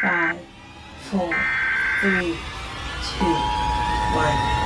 5, 4, 3, 2, 1.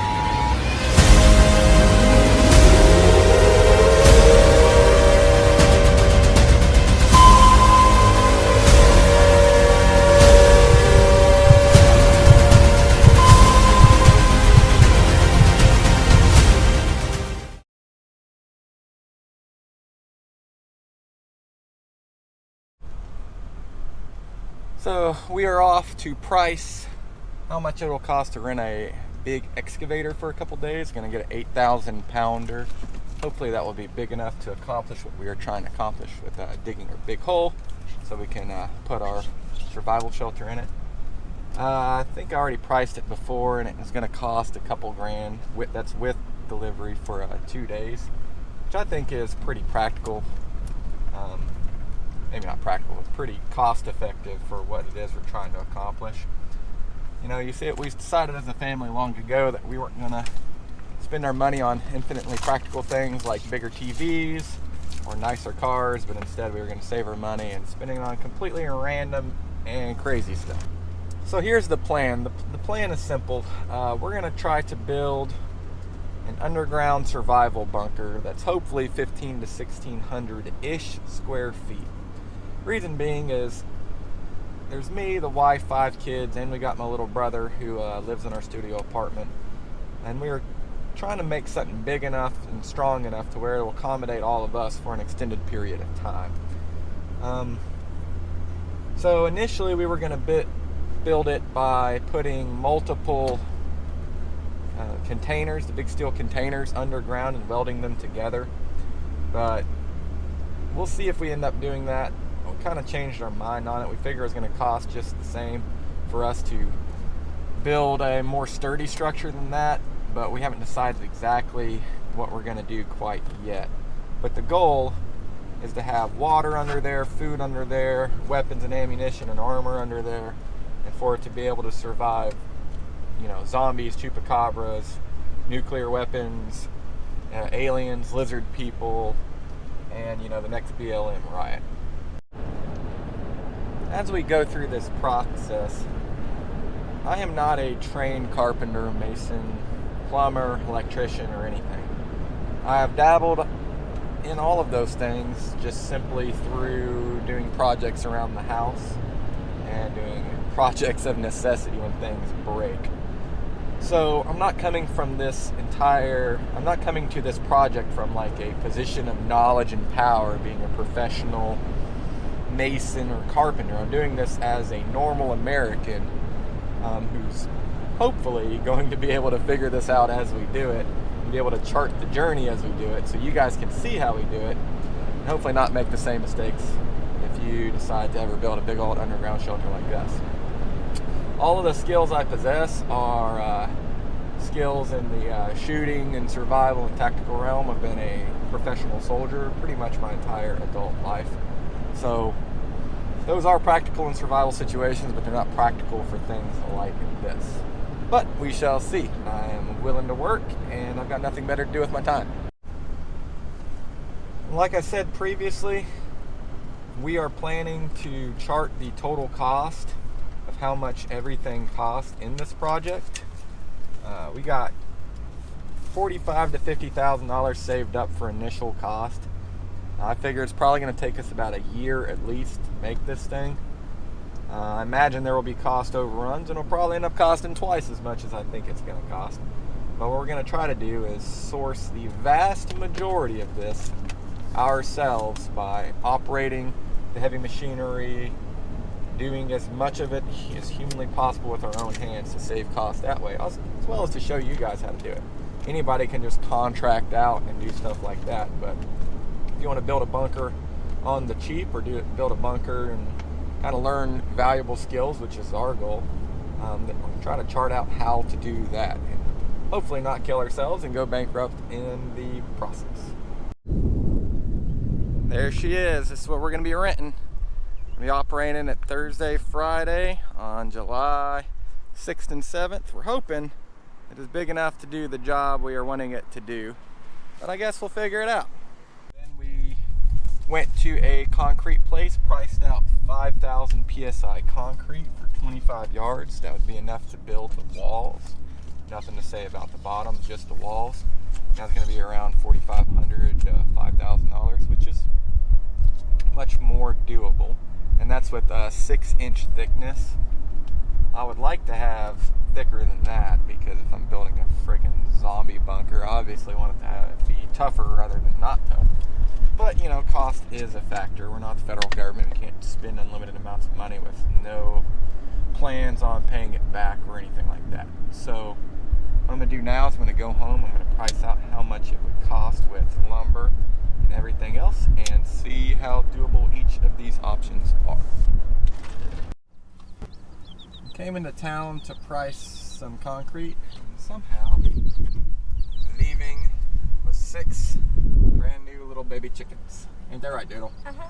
So we are off to price how much it'll cost to rent a big excavator for a couple days. Gonna get an 8,000 pounder. Hopefully that will be big enough to accomplish what we are trying to accomplish with digging a big hole so we can put our survival shelter in it. I think I already priced it before and it's gonna cost a couple grand. That's with delivery for 2 days, which I think is pretty practical. Maybe not practical, it's pretty cost effective for what it is we're trying to accomplish. You know, you see it, we decided as a family long ago that we weren't gonna spend our money on infinitely practical things like bigger TVs or nicer cars, but instead we were gonna save our money and spending it on completely random and crazy stuff. So here's the plan. The plan is simple. We're gonna try to build an underground survival bunker that's hopefully 15 to 1600-ish square feet. Reason being is there's me, the wife, 5 kids, and we got my little brother who lives in our studio apartment. And we were trying to make something big enough and strong enough to where it will accommodate all of us for an extended period of time. So initially we were going to build it by putting multiple containers, the big steel containers, underground and welding them together. But we'll see if we end up doing that. We kind of changed our mind on it. We figure it's going to cost just the same for us to build a more sturdy structure than that, but we haven't decided exactly what we're going to do quite yet. But the goal is to have water under there, food under there, weapons and ammunition and armor under there, and for it to be able to survive, you know, zombies, chupacabras, nuclear weapons, aliens, lizard people, and, you know, the next BLM riot. As we go through this process, I am not a trained carpenter, mason, plumber, electrician, or anything. I have dabbled in all of those things just simply through doing projects around the house and doing projects of necessity when things break. So I'm not coming to this project from like a position of knowledge and power, being a professional mason or carpenter. I'm doing this as a normal American who's hopefully going to be able to figure this out as we do it and be able to chart the journey as we do it so you guys can see how we do it and hopefully not make the same mistakes if you decide to ever build a big old underground shelter like this. All of the skills I possess are skills in the shooting and survival and tactical realm. I've been a professional soldier pretty much my entire adult life. So those are practical in survival situations, but they're not practical for things like this. But we shall see. I am willing to work, and I've got nothing better to do with my time. Like I said previously, we are planning to chart the total cost of how much everything costs in this project. We got $45,000 to $50,000 saved up for initial cost. I figure it's probably going to take us about a year at least to make this thing. I imagine there will be cost overruns and it'll probably end up costing twice as much as I think it's going to cost. But what we're going to try to do is source the vast majority of this ourselves by operating the heavy machinery, doing as much of it as humanly possible with our own hands to save cost that way, as well as to show you guys how to do it. Anybody can just contract out and do stuff like that, but if you want to build a bunker on the cheap or build a bunker and kind of learn valuable skills, which is our goal, we're trying to chart out how to do that and hopefully not kill ourselves and go bankrupt in the process. There she is. This is what we're going to be renting. We'll be operating it Thursday, Friday on July 6th and 7th. We're hoping it is big enough to do the job we are wanting it to do, but I guess we'll figure it out. Then we Went to a concrete place, priced out 5,000 PSI concrete for 25 yards. That would be enough to build the walls. Nothing to say about the bottom, just the walls. That's going to be around $4,500 to $5,000, which is much more doable. And that's with a 6-inch thickness. I would like to have thicker than that, because if I'm building a freaking zombie bunker, I obviously want it to be tougher rather than not tough. But, you know, cost is a factor. We're not the federal government. We can't spend unlimited amounts of money with no plans on paying it back or anything like that. So what I'm going to do now is I'm going to go home. I'm going to price out how much it would cost with lumber and everything else and see how doable each of these options are. Came into town to price some concrete, and somehow leaving with 6 brand new little baby chickens. Ain't that right, Doodle? Uh-huh.